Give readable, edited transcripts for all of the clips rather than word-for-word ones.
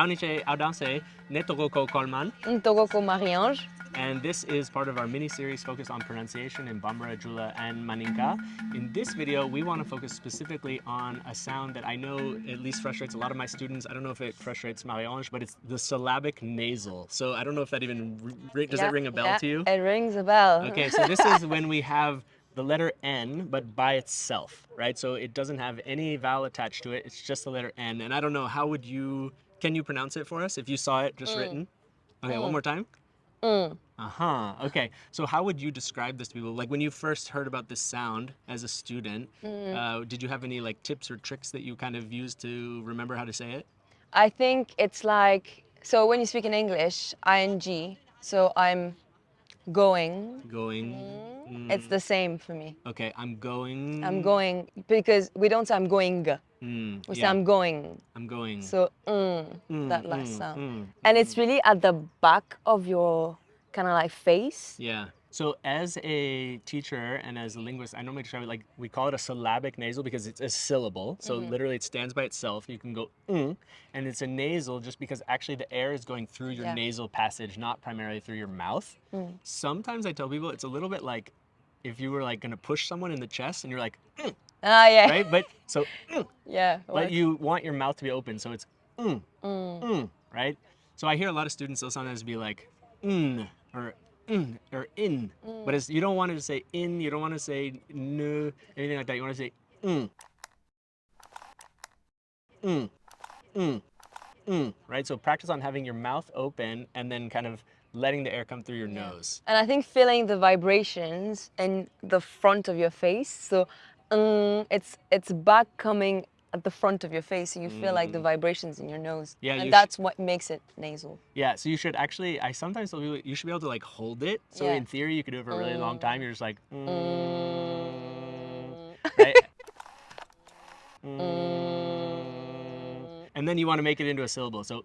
Dauniche Audanse, Netogoko Coleman. Ntogoko Marie-Ange. And this is part of our mini-series focused on pronunciation in Bambara, Jula and Maninka. In this video, we want to focus specifically on a sound that I know at least frustrates a lot of my students. I don't know if it frustrates Marie-Ange, but it's the syllabic nasal. So I don't know if that even, does that ring a bell to you? It rings a bell. Okay, so this is when we have the letter N, but by itself, right? So it doesn't have any vowel attached to it. It's just the letter N. And I don't know, how would you, can you pronounce it for us if you saw it just written? Okay, one more time. Okay, so how would you describe this to people? Like when you first heard about this sound as a student, did you have any like tips or tricks that you kind of used to remember how to say it? I think it's like, so when you speak in English, ing, so I'm going. It's the same for me. Okay, I'm going. I'm going, because we don't say I'm going. We say I'm going. I'm going. So, that last sound. And it's really at the back of your kind of like face. Yeah. So as a teacher and as a linguist, I normally describe it like, we call it a syllabic nasal because it's a syllable. So literally it stands by itself. You can go, and it's a nasal just because actually the air is going through your nasal passage, not primarily through your mouth. Sometimes I tell people it's a little bit like if you were like going to push someone in the chest and you're like, yeah. right? But so, yeah. But you want your mouth to be open. So it's, right? So I hear a lot of students, they'll sometimes be like, or in, but it's, you don't want to say in, you don't want to say no, anything like that. You want to say right? So practice on having your mouth open and then kind of letting the air come through your nose. And I think feeling the vibrations in the front of your face. So it's back coming at the front of your face, so you feel like the vibrations in your nose. Yeah, and that's what makes it nasal. Yeah, so you should actually, I sometimes tell people, you should be able to like hold it. So in theory, you could do it for a really long time. You're just like, right? And then you want to make it into a syllable. So,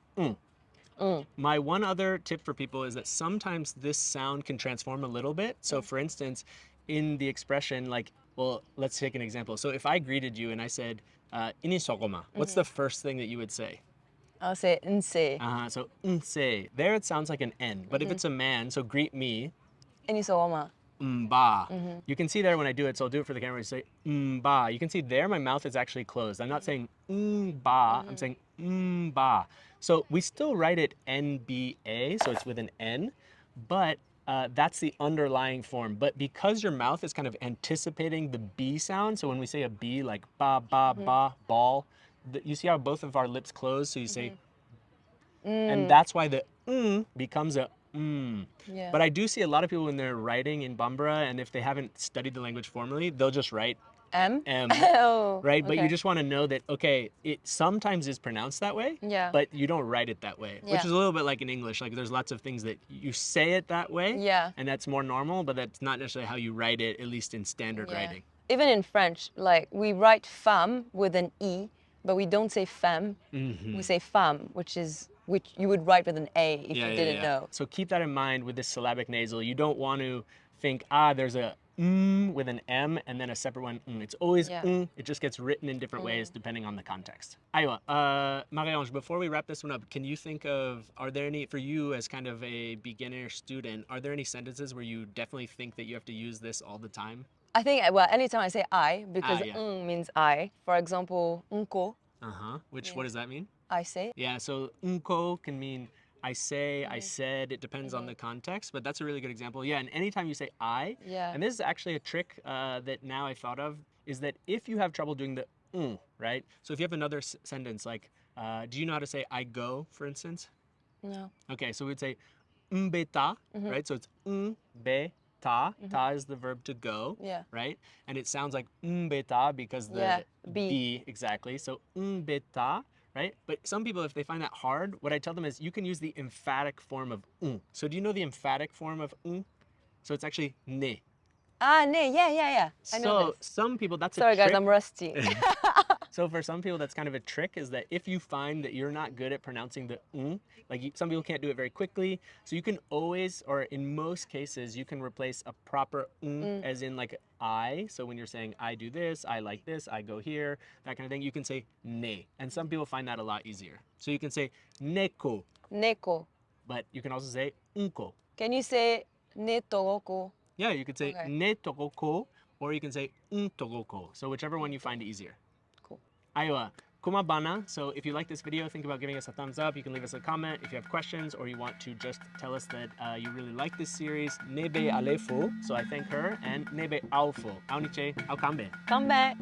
My one other tip for people is that sometimes this sound can transform a little bit. So for instance, in the expression, like, well, let's take an example. So if I greeted you and I said, ini sogoma, what's the first thing that you would say? I'll say nse. So nse. There it sounds like an N, but if it's a man, so greet me. Ini sogoma. Ba. You can see there when I do it, so I'll do it for the camera. You say ba. You can see there my mouth is actually closed. I'm not saying ba. I'm saying ba. So we still write it NBA, so it's with an N, but that's the underlying form. But because your mouth is kind of anticipating the B sound, so when we say a B, like ba, ba, ba, ball, you see how both of our lips close, so you say, and that's why the becomes a Yeah. But I do see a lot of people when they're writing in Bambara, and if they haven't studied the language formally, they'll just write M? right? Okay. But you just want to know that, okay, it sometimes is pronounced that way, but you don't write it that way, which is a little bit like in English. Like there's lots of things that you say it that way, and that's more normal, but that's not necessarily how you write it, at least in standard writing. Even in French, like we write femme with an E, but we don't say femme, we say femme, which you would write with an A if you didn't know. So keep that in mind with this syllabic nasal. You don't want to think, there's a with an M and then a separate one. It's always it just gets written in different ways depending on the context. Aywa, Marie-Ange, before we wrap this one up, can you think of, are there any, for you as kind of a beginner student, are there any sentences where you definitely think that you have to use this all the time? I think, well, anytime I say I, because means I. For example, unko. Which, what does that mean? I say. Yeah, so unko can mean I say, I said, it depends on the context, but that's a really good example. Yeah, and anytime you say I, and this is actually a trick that now I thought of, is that if you have trouble doing the right? So if you have another sentence like, do you know how to say I go, for instance? No. Okay, so we'd say beta, right? So it's be. Ta is the verb to go, right? And it sounds like beta because the B, exactly. So beta, right? But some people, if they find that hard, what I tell them is you can use the emphatic form of So do you know the emphatic form of So it's actually ne. Ah, ne, yeah. I know So this. some people, that's Sorry a trick. guys, I'm rusty. So for some people, that's kind of a trick, is that if you find that you're not good at pronouncing the like some people can't do it very quickly, so you can always, or in most cases, you can replace a proper as in like I. So when you're saying I do this, I like this, I go here, that kind of thing, you can say ne. And some people find that a lot easier. So you can say neko, Neko. but you can also say unko. Can you say ne togoko? Yeah, you could say Okay. ne togoko, or you can say togoko. So whichever one you find easier. Cool. Aiwa, kumabana. So if you like this video, think about giving us a thumbs up. You can leave us a comment if you have questions, or you want to just tell us that you really like this series. Nebe alefo. So I thank her, and nebe aufo. Auniche, aukambe. Come back.